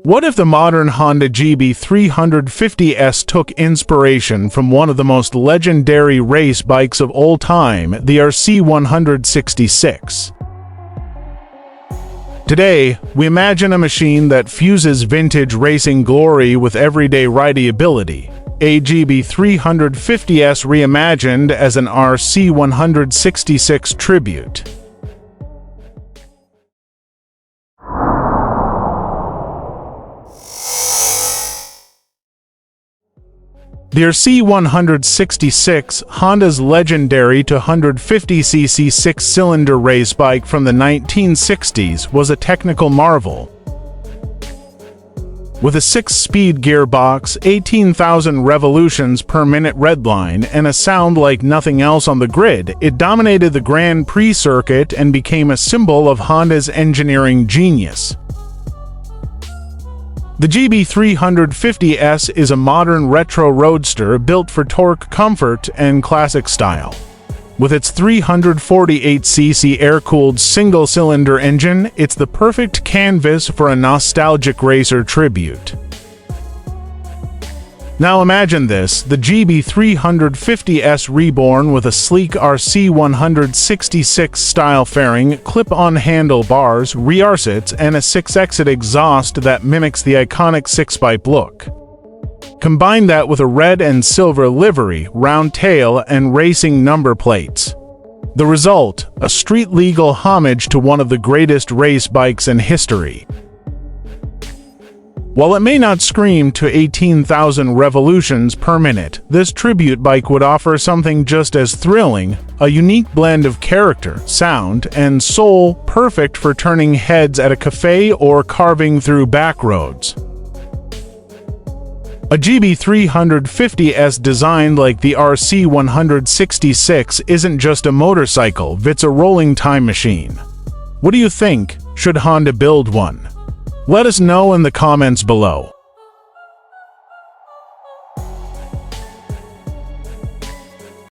What if the modern Honda GB350S took inspiration from one of the most legendary race bikes of all time, the RC166? Today, we imagine a machine that fuses vintage racing glory with everyday rideability, a GB350S reimagined as an RC166 tribute. The RC166, Honda's legendary 250cc six-cylinder race bike from the 1960s, was a technical marvel. With a 6-speed gearbox, 18,000 revolutions per minute redline, and a sound like nothing else on the grid, it dominated the Grand Prix circuit and became a symbol of Honda's engineering genius. The GB350S is a modern retro roadster built for torque, comfort, and classic style. With its 348cc air-cooled single-cylinder engine, it's the perfect canvas for a nostalgic racer tribute. Now imagine this, the GB350S reborn with a sleek RC166 style fairing, clip-on handlebars, rear seats, and a 6-exit exhaust that mimics the iconic 6-pipe look. Combine that with a red and silver livery, round tail, and racing number plates. The result, a street-legal homage to one of the greatest race bikes in history. While it may not scream to 18,000 revolutions per minute, this tribute bike would offer something just as thrilling, a unique blend of character, sound, and soul, perfect for turning heads at a cafe or carving through back roads. A GB350S designed like the RC166 isn't just a motorcycle, it's a rolling time machine. What do you think? Should Honda build one? Let us know in the comments below.